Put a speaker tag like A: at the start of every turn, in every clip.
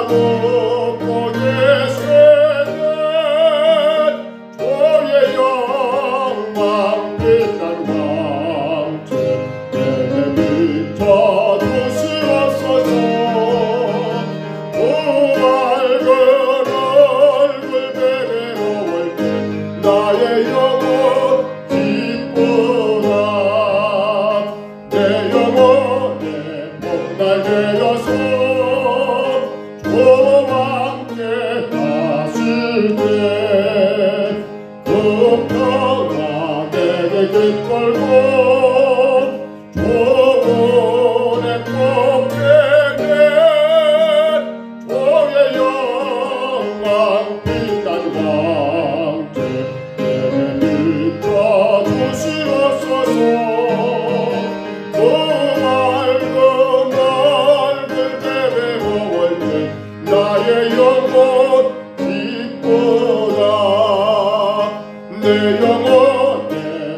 A: 높고 계시는 주의 영광 빛난 왕께 내게 비춰주시옵소서. 그 맑은 얼굴 내려올 때 나의 영혼 기쁘다. 내 영혼에 복날 되어서 주와 함께 하실 때 그 평화 내게 깃들고 주의 꽃게는 주의 영광 빛난 왕께 내게 비춰주시옵소서. 그 맑은 얼굴 내려올 때 나의 영혼 기쁘다. 내 영혼에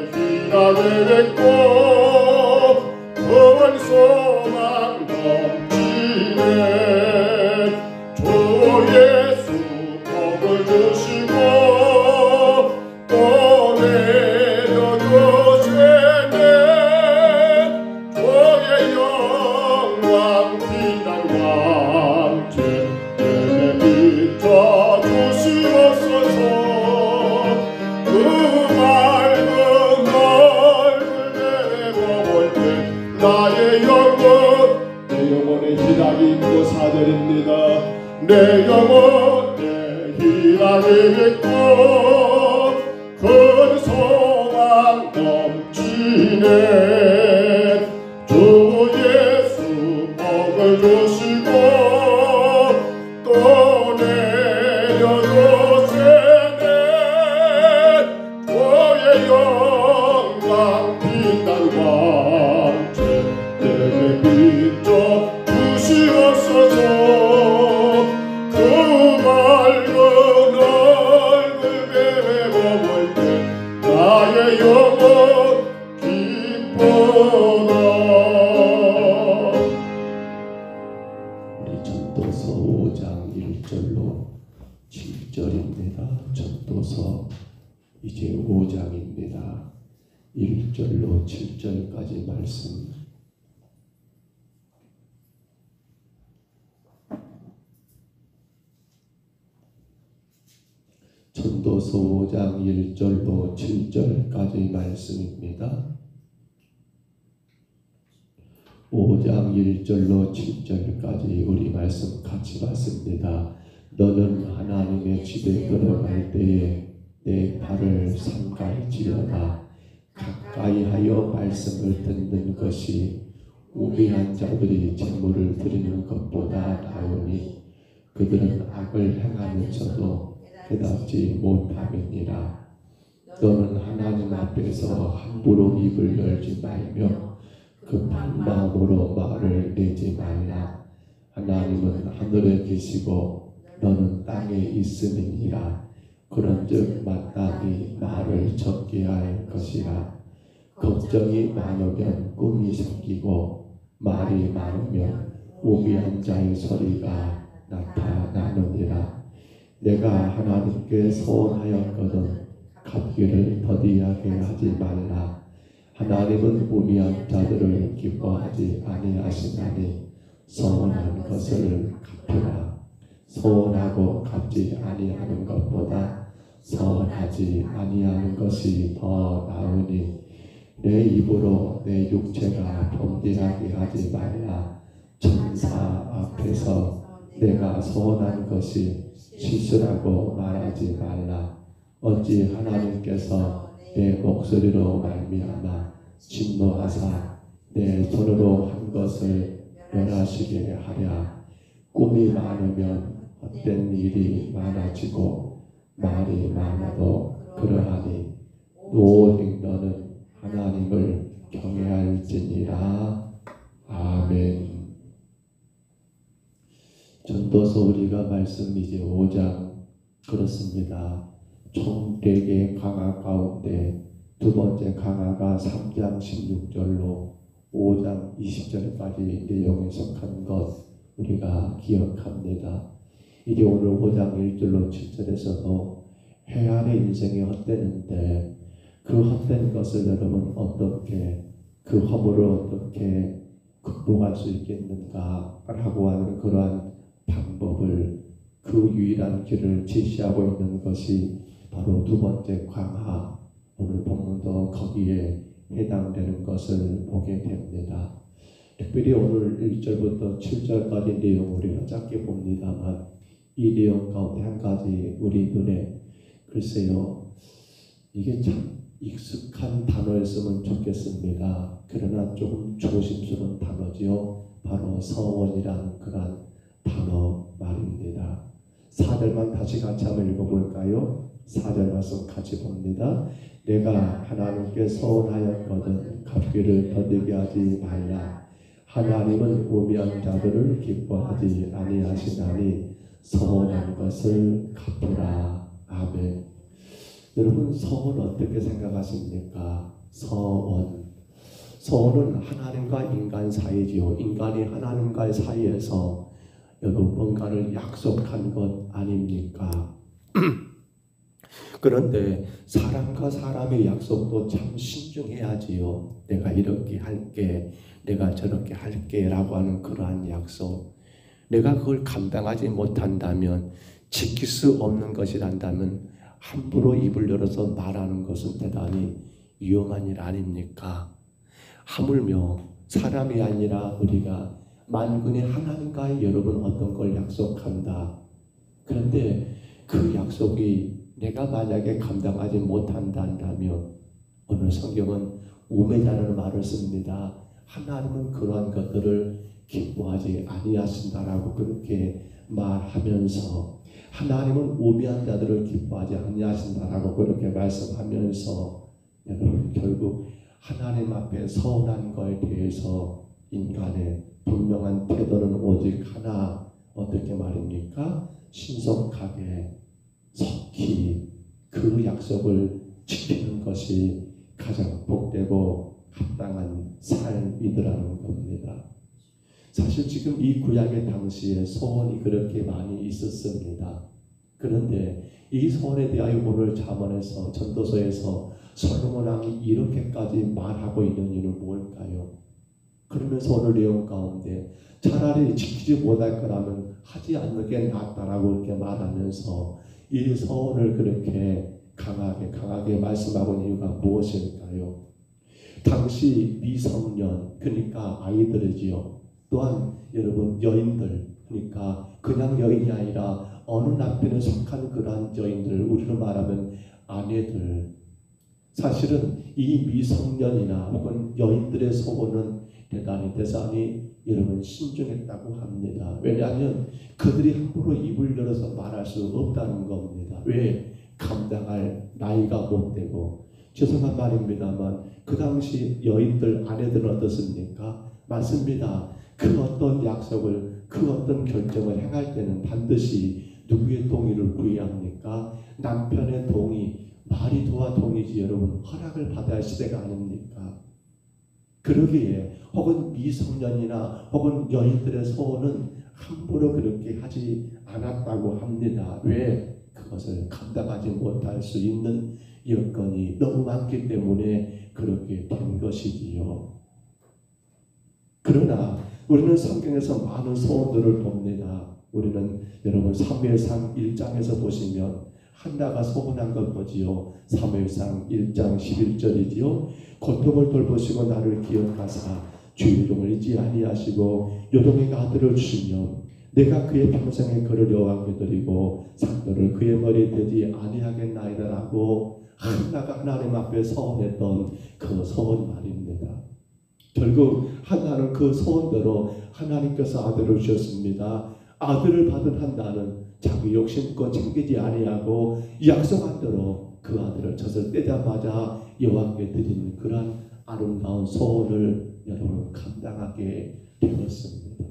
A: 희나 되겠고 큰 소망 넘치네. 주 예수 복을 주시고 또 내려주시네. 주의 영광 빛난 왕께 내게 비춰주시옵소서. 그 맑은 얼굴 내려올 때 나의 영혼 내 영혼에 희락이 있고 4절입니다. 내 영혼에 희락이 있고 큰 소망 넘치네. 주 예수 복을 주시고 또 내려주시네. 주의 영광 빛난 왕께 내게 비춰주시옵소서. 그 맑은 얼굴 내려볼 때 나의 영혼 기쁘다.
B: 우리 전도서 5장 1절로 7절입니다. 전도서 이제 5장입니다. 1절로 7절까지 말씀. 전도서 5장 1절로 7절까지 말씀입니다. 5장 1절로 7절까지 우리 말씀 같이 봤습니다. 너는 하나님의 집에 들어갈 때에 내 발을 삼갈지어다. 가까이 하여 말씀을 듣는 것이 우매한 자들이 제물을 드리는 것보다 나으니 그들은 악을 행하면서도 깨닫지 못함이니라. 너는 하나님 앞에서 함부로 입을 열지 말며 급한 마음으로 말을 내지 말라. 하나님은 하늘에 계시고 너는 땅에 있음이니라. 그런즉 마땅히 말을 적게 할 것이라. 걱정이 많으면 꿈이 생기고 말이 많으면 우매한 자의 소리가 나타나느니라. 내가 하나님께 소원하였거든 갚기를 더디하게 하지 말라. 하나님은 우매한 자들을 기뻐하지 아니하시나니 소원한 것을 갚으라. 소원하고 갚지 아니하는 것보다 소원하지 아니하는 것이 더 나으니 내 입으로 내 육체가 범죄하게 하지 말라. 천사 앞에서 내가 소원한 것이 실수라고 말하지 말라. 어찌 하나님께서 내 목소리로 말미암아 진노하사 내 손으로 한 것을 멸하시게 하랴. 꿈이 많으면 헛된 일이 많아지고 말이 많아도 그러하니 오직 너는 하나님을 경외할지니라. 아멘. 전도서 우리가 말씀 이제 5장 그렇습니다. 총 4개 강화 가운데 두 번째 강화가 3장 16절로 5장 20절까지 내용에 속한 것 우리가 기억합니다. 이게 오늘 5장 1절로 7절에서도 헤아의 인생이 헛되는데 그 헛된 것을 여러분 어떻게 그 허물을 어떻게 극복할 수 있겠는가라고 하는 그러한 방법을 그 유일한 길을 제시하고 있는 것이 바로 두 번째 광화, 오늘 본문도 거기에 해당되는 것을 보게 됩니다. 특별히 오늘 1절부터 7절까지 내용을 우리가 짧게 봅니다만 이 내용 가운데 한 가지 우리 눈에 글쎄요 이게 참 익숙한 단어였으면 좋겠습니다. 그러나 조금 조심스러운 단어지요. 바로 서원이라는 그런 단어 말입니다. 4절만 다시 같이 한번 읽어볼까요? 4절 말씀 같이 봅니다. 내가 하나님께 서원하였거든 갚기를 더디게 하지 말라. 하나님은 우매한 자들을 기뻐하지 아니하시나니 서원한 것을 갚으라. 아멘. 여러분 서원 어떻게 생각하십니까? 서원은 하나님과 인간 사이지요. 인간이 하나님과의 사이에서 여러분 뭔가를 약속한 것 아닙니까? 그런데 사람과 사람의 약속도 참 신중해야지요. 내가 이렇게 할게, 내가 저렇게 할게 라고 하는 그러한 약속, 내가 그걸 감당하지 못한다면, 지킬 수 없는 것이란다면 함부로 입을 열어서 말하는 것은 대단히 위험한 일 아닙니까? 하물며 사람이 아니라 우리가 만군의 하나님과의 여러분 어떤 걸 약속한다. 그런데 그 약속이 내가 만약에 감당하지 못한다면 오늘 성경은 우매자라는 말을 씁니다. 하나님은 그러한 것들을 기뻐하지 아니하신다라고 그렇게 말하면서 하나님은 우매한 자들을 기뻐하지 아니하신다라고 그렇게 말씀하면서 여러분 결국 하나님 앞에 서운한 것에 대해서 인간의 분명한 태도는 오직 하나, 어떻게 말입니까? 신속하게 속히 그 약속을 지키는 것이 가장 복되고 합당한 삶이더라는 겁니다. 사실 지금 이 구약의 당시에 소원이 그렇게 많이 있었습니다. 그런데 이 소원에 대하여 오늘 잠언에서 전도서에서 솔로몬 왕이 이렇게까지 말하고 있는 이유는 뭘까요? 그러면서 오늘 내용 가운데 차라리 지키지 못할 거라면 하지 않는 게 낫다라고 이렇게 말하면서 이 소원을 그렇게 강하게 말씀하고 있는 이유가 무엇일까요? 당시 미성년, 그러니까 아이들이지요. 또한 여러분 여인들, 그러니까 그냥 여인이 아니라 어느 남편에 속한 그러한 여인들, 우리로 말하면 아내들. 사실은 이 미성년이나 혹은 여인들의 소원은 대단히 여러분 신중했다고 합니다. 왜냐하면 그들이 함부로 입을 열어서 말할 수 없다는 겁니다. 왜? 감당할 나이가 못 되고. 죄송한 말입니다만 그 당시 여인들, 아내들은 어떻습니까? 맞습니다. 그 어떤 약속을, 그 어떤 결정을 행할 때는 반드시 누구의 동의를 구해야 합니까? 남편의 동의, 말이 도와 동의지 여러분, 허락을 받아야 할 시대가 아닙니까? 그러기에 혹은 미성년이나 혹은 여인들의 소원은 함부로 그렇게 하지 않았다고 합니다. 왜? 그것을 감당하지 못할 수 있는 여건이 너무 많기 때문에 그렇게 된 것이지요. 그러나 우리는 성경에서 많은 소원들을 봅니다. 우리는 여러분 사무엘상 1장에서 보시면 한나가 소원한 것 보지요. 사무엘상 1장 11절이지요. 고통을 돌보시고 나를 기억하사 주 이름을 잊지 아니하시고 요동이가 아들을 주시며 내가 그의 평생의 그를 여호와께 드리고 상도를 그의 머리에 대지 아니하겠나이다라고 한나가 하나님 앞에 서원했던 그 소원 말입니다. 결국 한나는 그 소원대로 하나님께서 아들을 주셨습니다. 아들을 받은 한나는 자기 욕심껏 챙기지 아니하고 약속한 대로 그 아들을 젖을 떼자마자 여호와께 드리는 그러한 아름다운 소원을 여러분 감당하게 되었습니다.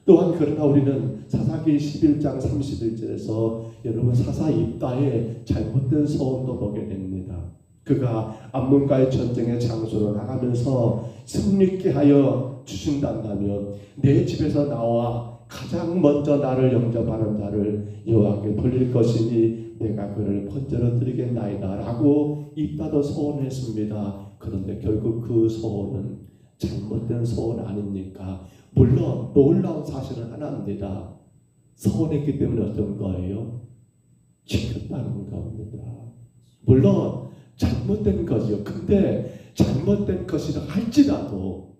B: 또한 그러나 우리는 사사기 11장 31절에서 여러분 사사 입다의 잘못된 소원도 보게 됩니다. 그가 암몬과의 전쟁의 장소로 나가면서 승리케 하여 주신다면 내 집에서 나와 가장 먼저 나를 영접하는 자를 여호와께 돌릴 것이니 내가 그를 번제로 드리겠나이다 라고 입다도 소원했습니다. 그런데 결국 그 소원은 잘못된 소원 아닙니까? 물론 놀라운 사실은 하나입니다. 소원했기 때문에 어떤 거예요? 지켰다는 겁니다. 물론 잘못된 거죠. 근데 잘못된 것이라 할지라도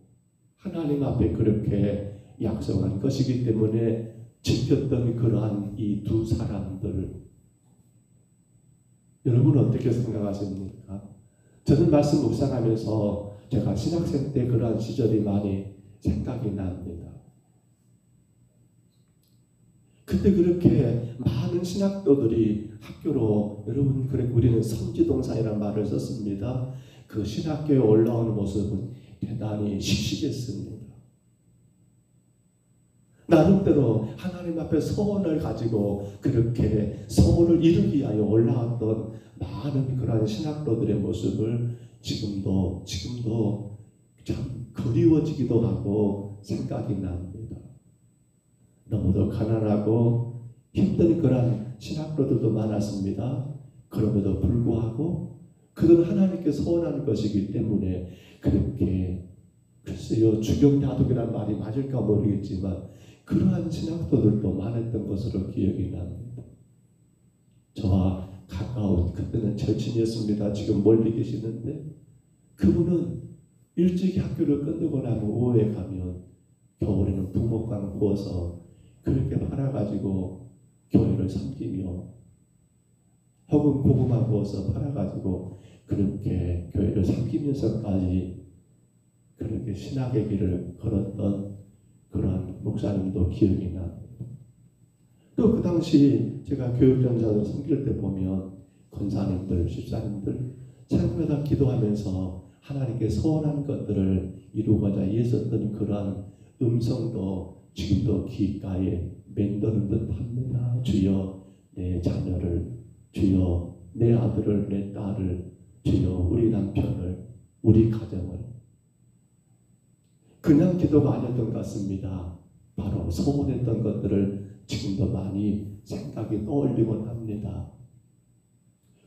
B: 하나님 앞에 그렇게 약속한 것이기 때문에 지켰던 그러한 이 두 사람들, 여러분은 어떻게 생각하십니까? 저는 말씀 묵상하면서 제가 신학생 때 그러한 시절이 많이 생각이 납니다. 그때 그렇게 많은 신학도들이 학교로, 여러분 그래 우리는 선지동산이라는 말을 썼습니다. 그 신학교에 올라오는 모습은 대단히 씩씩했습니다. 나름대로 하나님 앞에 소원을 가지고 그렇게 소원을 이루기 위하여 올라왔던 많은 그러한 신학도들의 모습을 지금도 참 그리워지기도 하고 생각이 납니다. 너무도 가난하고 힘든 그러한 신학도들도 많았습니다. 그럼에도 불구하고 그들은 하나님께 소원하는 것이기 때문에 그렇게, 글쎄요, 주경야독이라는 말이 맞을까 모르겠지만 그러한 신학도들도 많았던 것으로 기억이 납니다. 저와 가까운, 그때는 절친이었습니다. 지금 멀리 계시는데 그분은 일찍 학교를 끝내고 나면 오후에 가면 겨울에는 부목광 구워서 그렇게 팔아가지고 교회를 섬기며, 혹은 고구마 구워서 팔아가지고 그렇게 교회를 섬기면서까지 그렇게 신학의 길을 걸었던 그러한 목사님도 기억이 납니다. 또 그 당시 제가 교육전자를 섬길 때 보면 권사님들, 집사님들 새벽마다 기도하면서 하나님께 소원한 것들을 이루고자 애썼던 그러한 음성도 지금도 귓가에 맴도는 듯 합니다. 주여 내 자녀를, 주여 내 아들을, 내 딸을, 주여 우리 남편을, 우리 가정을. 그냥 기도가 아니었던 것 같습니다. 바로 소원했던 것들을 지금도 많이 생각이 떠올리곤 합니다.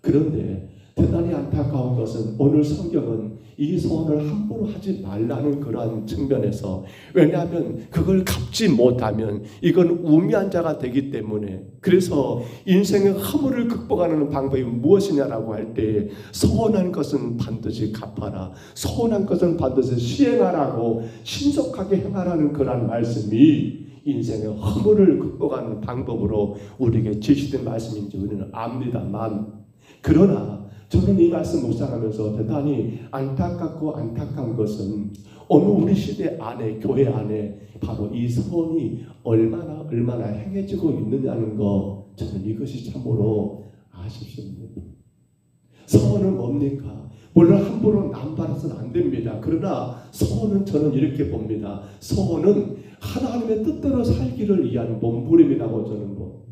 B: 그런데 대단히 안타까운 것은 오늘 성경은 이 소원을 함부로 하지 말라는 그러한 측면에서, 왜냐하면 그걸 갚지 못하면 이건 우매한 자가 되기 때문에, 그래서 인생의 허물을 극복하는 방법이 무엇이냐라고 할 때 소원한 것은 반드시 갚아라, 소원한 것은 반드시 시행하라고 신속하게 행하라는 그러한 말씀이 인생의 허물을 극복하는 방법으로 우리에게 제시된 말씀인지 우리는 압니다만, 그러나 저는 이 말씀 묵상하면서 대단히 안타깝고 안타까운 것은 오늘 우리 시대 안에, 교회 안에 바로 이 소원이 얼마나 행해지고 있느냐는 거, 저는 이것이 참으로 아쉽습니다. 소원은 뭡니까? 물론 함부로 남발해서는 안 됩니다. 그러나 소원은 저는 이렇게 봅니다. 소원은 하나님의 뜻대로 살기를 위한 몸부림이라고 저는 봅니다.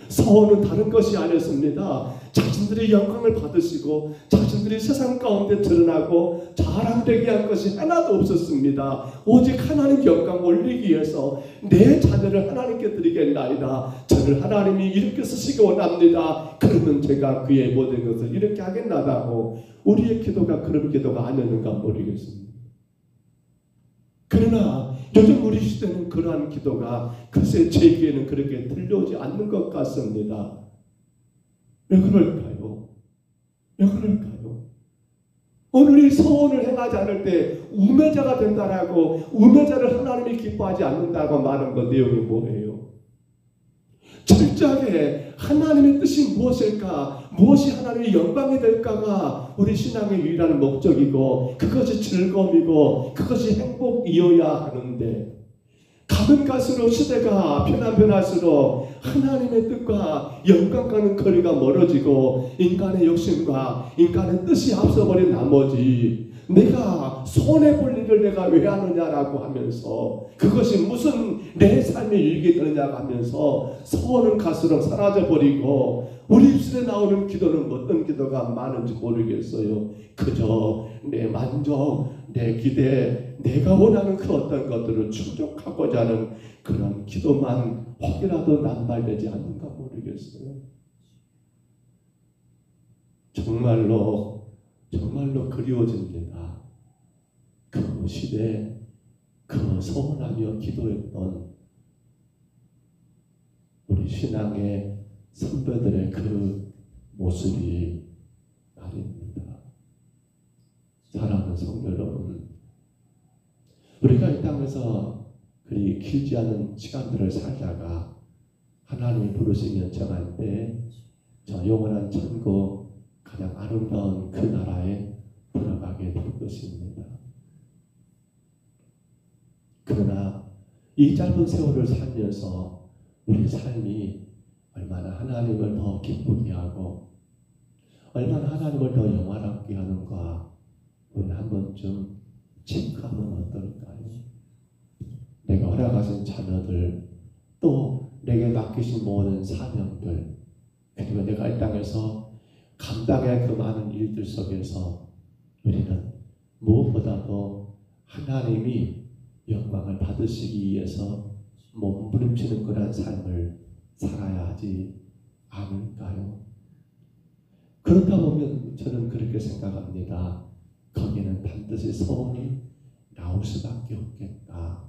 B: 소원은 다른 것이 아니었습니다. 자신들의 영광을 받으시고 자신들이 세상 가운데 드러나고 자랑되게 한 것이 하나도 없었습니다. 오직 하나님 영광 올리기 위해서 내 자녀를 하나님께 드리겠나이다. 저를 하나님이 이렇게 쓰시기 원합니다. 그러면 제가 그의 모든 것을 이렇게 하겠나다고. 우리의 기도가 그런 기도가 아니었는가 모르겠습니다. 그러나 요즘 우리 시대는 그러한 기도가 글쎄 제 귀에는 그렇게 들려오지 않는 것 같습니다. 왜 그럴까요? 왜 그럴까요? 오늘 이 소원을 행하지 않을 때 우매자가 된다라고, 우매자를 하나님이 기뻐하지 않는다고 말한 것 내용이 뭐예요? 철저하게 하나님의 뜻이 무엇일까, 무엇이 하나님의 영광이 될까가 우리 신앙의 유일한 목적이고 그것이 즐거움이고 그것이 행복이어야 하는데, 가면 갈수록 시대가 변할수록 하나님의 뜻과 영광과는 거리가 멀어지고 인간의 욕심과 인간의 뜻이 앞서버린 나머지 내가 손해볼 일을 내가 왜 하느냐라고 하면서, 그것이 무슨 내 삶의 유익이 되느냐고 하면서 소원은 갈수록 사라져버리고 우리 입술에 나오는 기도는 어떤 기도가 많은지 모르겠어요. 그저 내 만족, 내 기대, 내가 원하는 그 어떤 것들을 충족하고자 하는 그런 기도만 혹이라도 남발되지 않는가 모르겠어요. 정말로 그리워집니다. 그 시대 그 소원하며 기도했던 우리 신앙의 선배들의 그 모습이 말입니다. 사랑하는 성도 여러분, 우리가 이 땅에서 그리 길지 않은 시간들을 살다가 하나님이 부르시면 정할 때 저 영원한 천국 가장 아름다운 그 나라에 들어가게 될 것입니다. 그러나 이 짧은 세월을 살면서 우리 삶이 얼마나 하나님을 더 기쁘게 하고 얼마나 하나님을 더 영화롭게 하는가 우리는 한 번쯤 체크하면 어떨까요? 내가 허락하신 자녀들, 또 내게 맡기신 모든 사명들, 그리고 내가 이 땅에서 감당해야 그 많은 일들 속에서 우리는 무엇보다도 하나님이 영광을 받으시기 위해서 몸부림치는 그런 삶을 살아야 하지 않을까요? 그렇다 보면 저는 그렇게 생각합니다. 거기에는 반드시 소원이 나올 수밖에 없겠다.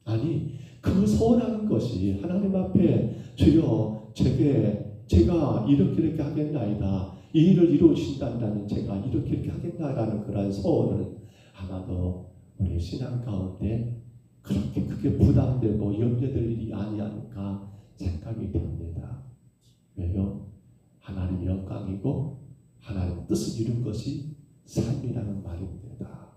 B: 아니, 그 소원하는 것이 하나님 앞에 주여 제가 이렇게 하겠나이다. 이 일을 이루어주신다면 제가 이렇게 하겠나라는 그런 소원은 아마도 우리 신앙 가운데 그렇게 크게 부담되고 염려될 일이 아니할까 생각이 됩니다. 왜요? 하나님 영광이고 하나님 뜻을 이룬 것이 삶이라는 말입니다.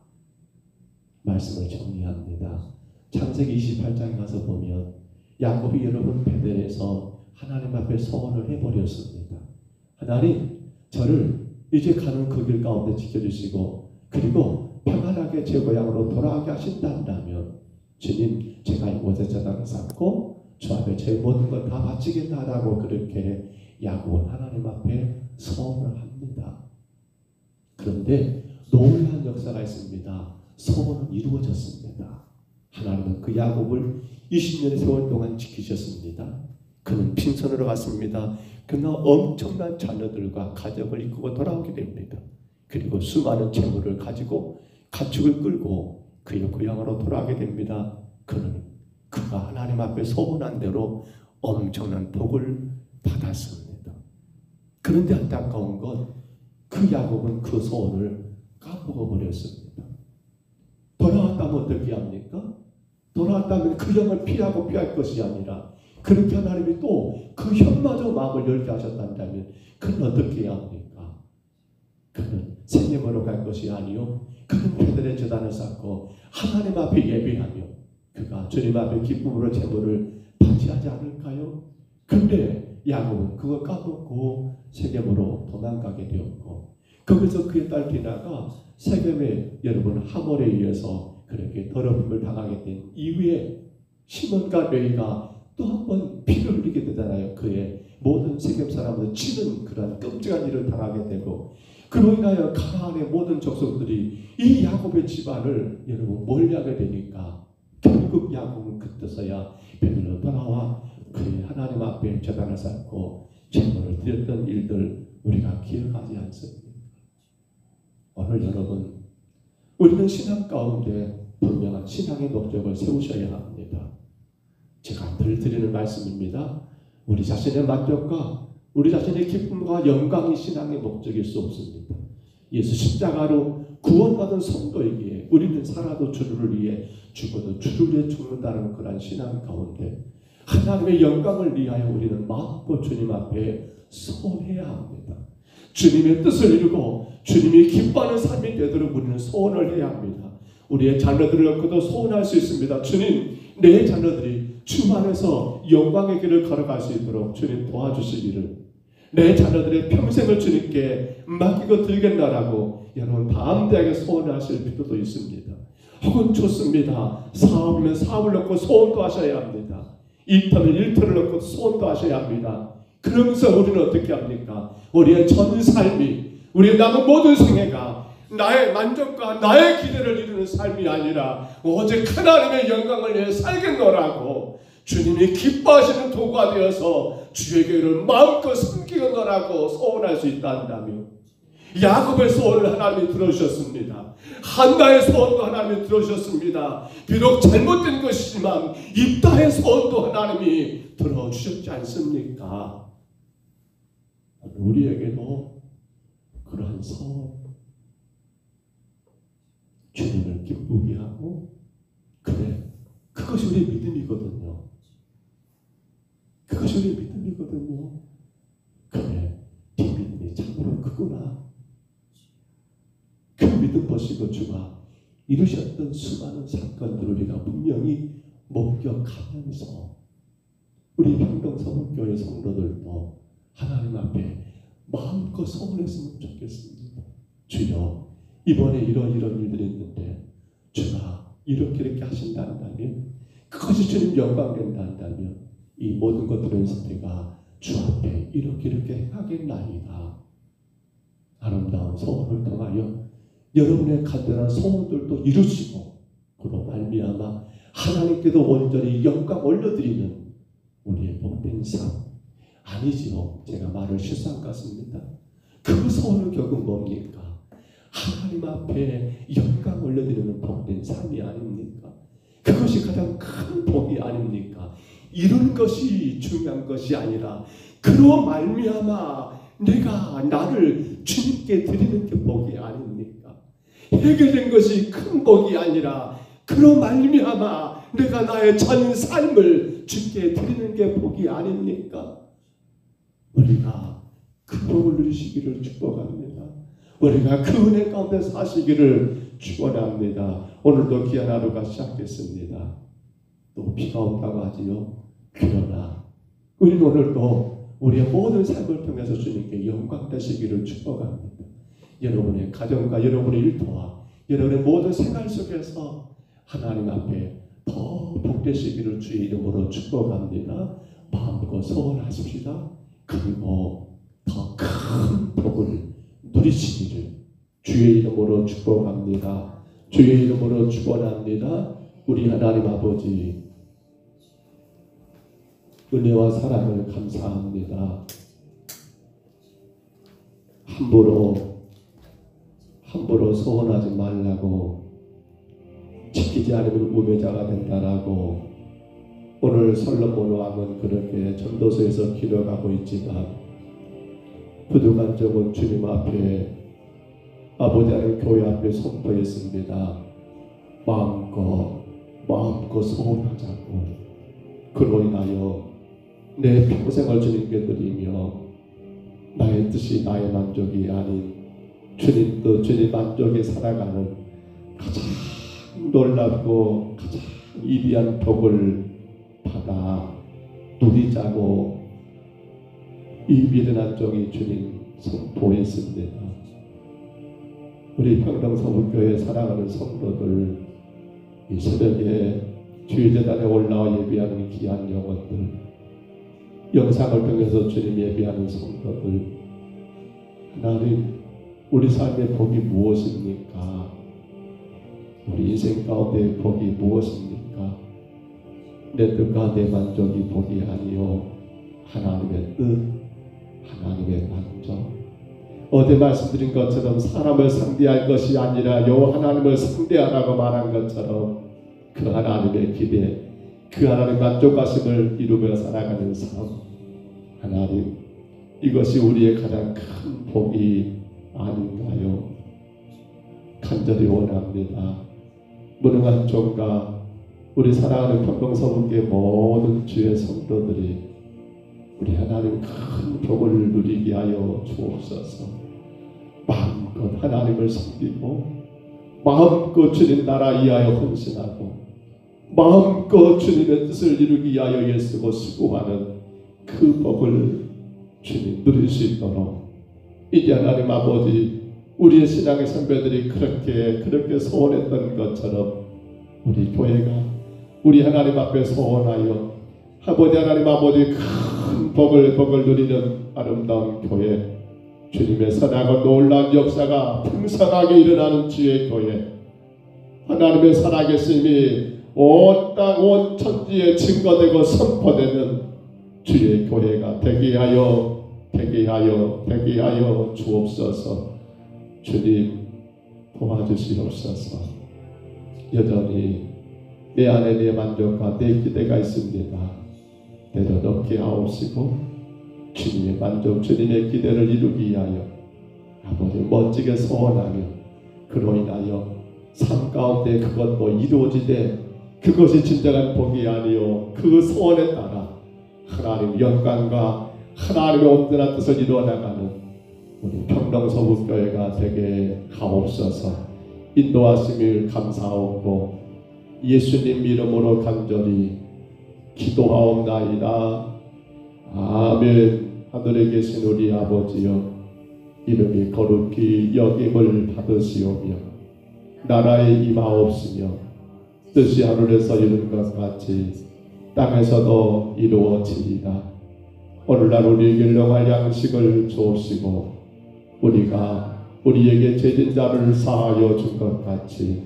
B: 말씀을 정리합니다. 창세기 28장에 가서 보면 야곱이 여러분 베델에서 하나님 앞에 소원을 해버렸습니다. 하나님, 저를 이제 가는 그 길 가운데 지켜주시고 그리고 평안하게 제 고향으로 돌아가게 하신다면 주님, 제가 이곳에 제단을 쌓고 주 앞에 제 모든 걸 다 바치겠다라고 그렇게 야곱은 하나님 앞에 소원을 합니다. 그런데 놀라운 역사가 있습니다. 소원은 이루어졌습니다. 하나님은 그 야곱을 20년의 세월 동안 지키셨습니다. 그는 빈손으로 갔습니다. 그러나 엄청난 자녀들과 가족을 이끌고 돌아오게 됩니다. 그리고 수많은 재물을 가지고 가축을 끌고 그의 고향으로 돌아가게 됩니다. 그가 하나님 앞에 소원한 대로 엄청난 복을 받았습니다. 그런데 안타까운 건 그 야곱은 그 소원을 까먹어 버렸습니다. 돌아왔다면 어떻게 합니까? 돌아왔다면 그 형을 피할 것이 아니라 그렇게 하나님이 또 그 형마저 마음을 열게 하셨다면 그는 어떻게 해야 합니까? 그는 세겜으로 갈 것이 아니요, 그는 베델의 제단을 쌓고 하나님 앞에 예배하며 그가 주님 앞에 기쁨으로 제물을 바치하지 않을까요? 근데 야곱은 그걸 까먹고 세겜으로 도망가게 되었고, 거기서 그의 딸 디나가 세겜의 여러분 하몰에 의해서 그렇게 더럽힘을 당하게 된 이후에 시몬과 레위가 또 한 번 피를 흘리게 되잖아요. 그의 모든 세겜 사람들 치는 그런 끔찍한 일을 당하게 되고, 그로 인하여 가나안의 모든 족속들이 이 야곱의 집안을 여러분 멀리하게 되니까 결국 야곱은 그때서야 베들로 돌아와 그의 하나님 앞에 제단을 쌓고 제물을 드렸던 일들 우리가 기억하지 않습니까? 오늘 여러분, 우리는 신앙 가운데 분명한 신앙의 목적을 세우셔야 합니다. 제가 늘 드리는 말씀입니다. 우리 자신의 만족과 우리 자신의 기쁨과 영광이 신앙의 목적일 수 없습니다. 예수 십자가로 구원받은 성도에게 우리는 살아도 주를 위해 죽어도 주를 위해 죽는다는 그런 신앙 가운데 하나님의 영광을 위하여 우리는 마음껏 주님 앞에 소원해야 합니다. 주님의 뜻을 이루고 주님이 기뻐하는 삶이 되도록 우리는 소원을 해야 합니다. 우리의 자녀들을 놓고도 소원할 수 있습니다. 주님, 내 자녀들이 주 안에서 영광의 길을 걸어갈 수 있도록 주님 도와주시기를, 내 자녀들의 평생을 주님께 맡기고 드리겠나라고 여러분 담대하게 소원하실 필요도 있습니다. 혹은 좋습니다. 사업이면 사업을 놓고 소원도 하셔야 합니다. 일터면 일터를 놓고 소원도 하셔야 합니다. 그러면서 우리는 어떻게 합니까? 우리의 전 삶이, 우리의 남은 모든 생애가
A: 나의 만족과 나의 기대를 이루는 삶이 아니라 오직 하나님의 영광을 위해 살겠노라고 주님이 기뻐하시는 도구가 되어서 주의 교회를 마음껏 섬기겠노라고 소원할 수 있다면 야곱의 소원을 하나님이 들어주셨습니다. 한나의 소원도 하나님이 들어주셨습니다. 비록 잘못된 것이지만 입다의 소원도 하나님이 들어주셨지 않습니까? 우리에게도 그러한 소원, 주님을 기쁘게 하고, 그래, 그것이 우리 믿음이거든요. 그것이 우리 믿음이거든요. 그래, 네 믿음이 참으로 크구나. 그 믿음 보시고 주가 이루셨던 수많은 사건들을 우리가 분명히 목격하면서 우리 평동서목교회 성도들도 하나님 앞에 마음껏 소원했으면 좋겠습니다. 주여, 이번에 이런 일들이 있는데 주가 이렇게 하신다면, 그것이 주님 영광 된다면 이 모든 것들에서 내가 주 앞에 이렇게 하겠나이다. 아름다운 소원을 통하여 여러분의 간절한 소원들도 이루시고, 그로 말미암아 하나님께도 온전히 영광 올려드리는 우리의 복된 삶 아니지요. 제가 말을 실수한 것 같습니다. 그 소원은 결국 뭡니까? 하나님 앞에 영광 올려드리는 복된 삶이 아닙니까? 그것이 가장 큰 복이 아닙니까? 이룬 것이 중요한 것이 아니라 그로 말미암아 내가 나를 주님께 드리는 게 복이 아닙니까? 해결된 것이 큰 복이 아니라 그로 말미암아 내가 나의 전 삶을 주께 드리는 게 복이 아닙니까? 우리가 그 복을 누리시기를 축복합니다. 우리가 그 은혜 가운데 사시기를 축원합니다. 오늘도 귀한 하루가 시작됐습니다. 또 비가 온다고 하지요. 그러나 우리는 오늘도 우리의 모든 삶을 통해서 주님께 영광 되시기를 축복합니다. 여러분의 가정과 여러분의 일터와 여러분의 모든 생활 속에서 하나님 앞에 더 복되시기를 주의 이름으로 축복합니다. 마음껏 소원하십시다. 그리고 더 큰 복을 누리시기를 주의 이름으로 축복합니다. 주의 이름으로 축원합니다. 우리 하나님 아버지, 은혜와 사랑을 감사합니다. 함부로 소원하지 말라고, 지키지 않으면 우매자가 된다라고 오늘 솔로몬 왕은 그렇게 전도서에서 기록하고 있지만, 부족한 적은 주님 앞에, 아버지 하나님 교회 앞에 선포했습니다. 마음껏 소원하자고. 그로 인하여 내 평생을 주님께 드리며 나의 뜻이 나의 만족이 아닌 주님 뜻, 주님 만족에 살아가는 가장 놀랍고 가장 위대한 복을 받아 누리자고 이 미련한 종이 주님 선포했습니다. 우리 평동서목교회 사랑하는 성도들, 이 새벽에 주일재단에 올라와 예배하는 귀한 영혼들, 영상을 통해서 주님 예배하는 성도들, 하나님, 우리 삶의 복이 무엇입니까? 우리 인생 가운데 복이 무엇입니까? 내 뜻과 내 만족이 복이 아니요 하나님의 뜻, 하나님의 만족. 어제 말씀드린 것처럼 사람을 상대할 것이 아니라 여호와 하나님을 상대하라고 말한 것처럼 그 하나님의 기대, 그 하나님의 만족하심을 이루며 살아가는 삶, 하나님, 이것이 우리의 가장 큰 복이 아닌가요? 간절히 원합니다. 무능한 종과 우리 사랑하는 평동서목교회 모든 주의 성도들이 우리 하나님 큰 복을 누리게 하여 주옵소서. 마음껏 하나님을 섬기고, 마음껏 주님 나라 위하여 헌신하고, 마음껏 주님의 뜻을 이루기 위하여 애쓰고 수고하는 그 복을 주님 누릴 수 있도록, 이제 하나님 아버지, 우리의 신앙의 선배들이 그렇게 소원했던 것처럼 우리 교회가 우리 하나님 앞에 소원하여 아버지 하나님 아버지 큰 복을 누리는 아름다운 교회, 주님의 선하고 놀라운 역사가 풍성하게 일어나는 주의 교회, 하나님의 살아계심이 온 땅, 온 천지에 증거되고 선포되는 주의 교회가 되게 하여 주옵소서. 주님 도와주시옵소서. 여전히 내 안에 내 만족과 내 기대가 있습니다. 내려놓게 하옵시고 주님의 만족, 주님의 기대를 이루기 위하여 아버지 멋지게 소원하며 그로 인하여 삶 가운데 그것도 이루어지되 그것이 진정한 복이 아니요 그 소원에 따라 하나님 영광과 하나님의 온전한 뜻을 이루어나가는 우리 평동서북교회가 되게 하옵소서. 인도하심을 감사하옵고 예수님 이름으로 간절히 기도하옵나이다. 아멘. 하늘에 계신 우리 아버지여, 이름이 거룩히 여김을 받으시오며 나라에 임하옵시며 뜻이 하늘에서 이룬 것 같이 땅에서도 이루어지리다. 오늘날 우리에게 일용할 양식을 주옵시고 우리가 우리에게 죄진 자를 사하여 준 것 같이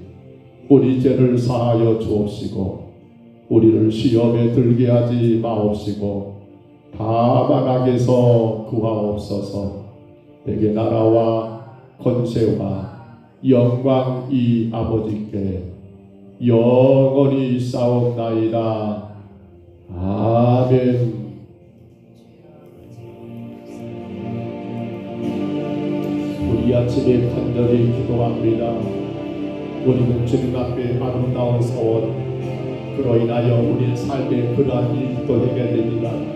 A: 우리 죄를 사하여 주옵시고 우리를 시험에 들게 하지 마옵시고 다만 악에서 구하옵소서. 내게 나라와 권세와 영광이 아버지께 영원히 싸움나이다. 아멘. 우리 아침에 간절히 기도합니다. 우리는 주님 앞에 아름다운 소원, 그로 인하여 우리의 삶에 그러한 일도 되게 되지만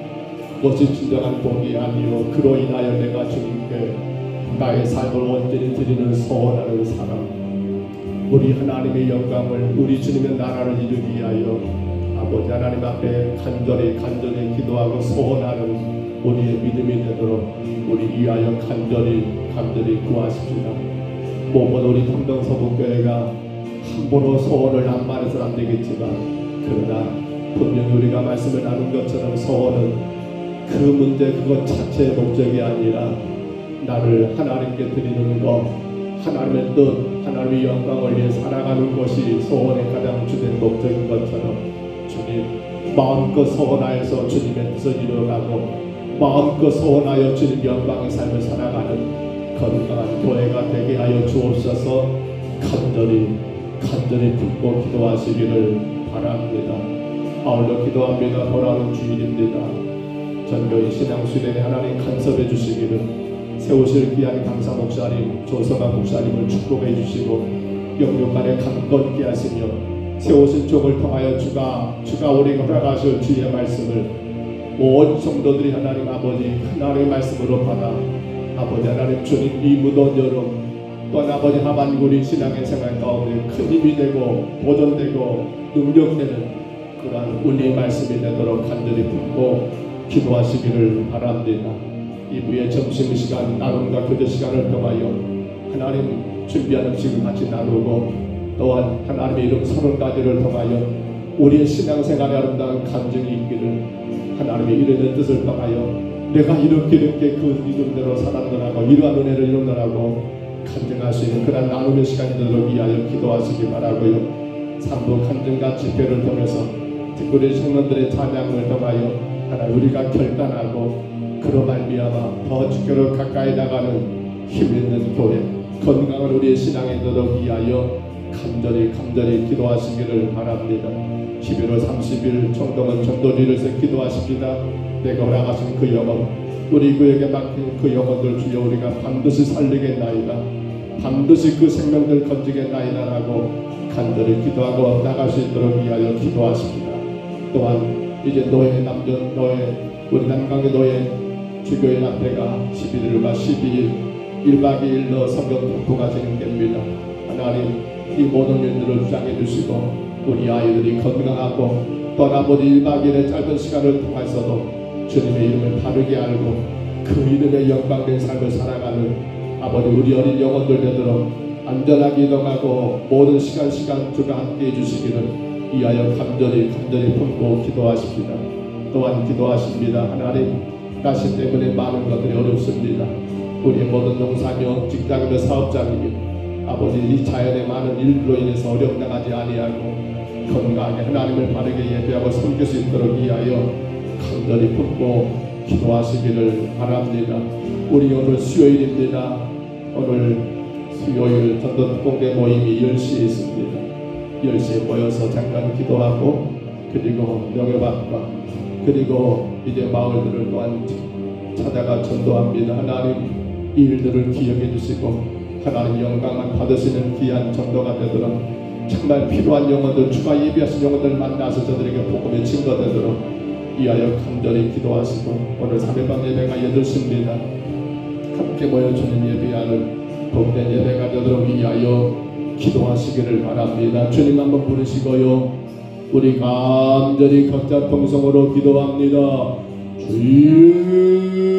A: 그것이 진정한 복이 아니요 그로 인하여 내가 주님께 나의 삶을 온전히 드리는 소원하는 사람, 우리 하나님의 영광을, 우리 주님의 나라를 이루기 위하여 아버지 하나님 앞에 간절히 기도하고 소원하는 우리의 믿음이 되도록 우리 위하여 간절히 구하십시다. 무엇보다 우리 평동서북교회가 함부로 소원을 안 말해서는 안 되겠지만, 그러나 분명히 우리가 말씀을 나눈 것처럼 소원은 그 문제 그것 자체의 목적이 아니라 나를 하나님께 드리는 것, 하나님의 뜻, 하나님의 영광을 위해 살아가는 것이 소원의 가장 주된 목적인 것처럼 주님 마음껏 소원하여서 주님의 뜻을 이루어가고 마음껏 소원하여 주님 영광의 삶을 살아가는 건강한 교회가 되게 하여 주옵소서. 간절히 붙고 기도하시기를 바랍니다. 아울러 기도합니다. 돌아오는 주일입니다. 전교인 신앙수련회 하나님 간섭해 주시기를, 세우실 귀한 강사 목사님, 조성아 목사님을 축복해 주시고 영육간에 강건케 하시며 세우신 종을 통하여 주가 우리가 허락하실 주의 말씀을 온 성도들이 하나님 아버지 하나님의 말씀으로 받아 아버지 하나님 주님 이 무더운 여름 또한 아버지 하반구리 신앙의 생활 가운데 큰 힘이 되고 보존되고 능력되는 그러한 은혜의 말씀이 되도록 간절히 붙고 기도하시기를 바랍니다. 이후에 점심시간 나눔과 교제 시간을 통하여 하나님 준비한 음식을 같이 나누고 또한 하나님의 이름 30가지를 통하여 우리의 신앙생활에 아름다운 간증이 있기를, 하나님의 이르는 뜻을 통하여 내가 이렇게 그 이름대로 살았더라고 이러한 은혜를 이루느라고 간증할 수 있는 그런 나눔의 시간이 되도록 위하여 기도하시기 바라고요. 3부 간증과 집회를 통해서 특별히 청년들의 찬양을 통하여 하나님 우리가 결단하고 그로 말미암아 더 주께로 가까이 나가는 힘있는 교회, 건강한 우리의 신앙에 되도록 위하여 간절히 기도하시기를 바랍니다. 11월 30일 청동은 전도지에서 기도하십니다. 내가 허락하신 그 영혼, 우리 그에게 맡긴 그 영혼들 주여 우리가 반드시 살리겠나이다, 반드시 그 생명들 건지겠나이다라고 간절히 기도하고 나갈 수 있도록 위하여 기도하십니다. 또한 이제 노예 남전 우리 남강의 노예 주교인 앞에가 11일과 12일 1박 2일로 성경 공부가 진행됩니다. 하나님 이 모든 일들을 주장해 주시고 우리 아이들이 건강하고 또 아버지 1박 2일의 짧은 시간을 통해서도 주님의 이름을 바르게 알고 그 이름의 영광된 삶을 살아가는 아버지 우리 어린 영혼들 되도록 안전하게 이동하고 모든 시간 주가 함께 해주시기를 이하여 간절히 품고 기도하십니다. 또한 기도하십니다. 하나님 가시 때문에 많은 것들이 어렵습니다. 우리 모든 농사며 직장이며 사업장이며 아버지 이 자연의 많은 일들로 인해서 어려움 당하지 아니하고 건강하게 하나님을 바르게 예배하고 섬길 수 있도록 위하여 간절히 품고 기도하시기를 바랍니다. 우리 오늘 수요일입니다. 오늘 수요일 전도특공대 모임이 10시에 있습니다. 10시에 모여서 잠깐 기도하고 그리고 명예받과 그리고 이제 마을들을 또한 찾아가 전도합니다. 하나님 이 일들을 기억해 주시고 하나님 영광만 받으시는 귀한 전도가 되도록 정말 필요한 영혼들 추가 예비하신 영혼들 만나서 저들에게 복음의 증거 되도록 위하여 간절히 기도하시고 오늘 3일밤 예배가 8시입니다. 함께 모여 주님 예배하는 복된 예배가 되도록 위하여 기도하시기를 바랍니다. 주님 한번 부르시고요. 우리 간절히 각자 통성으로 기도합니다. 주님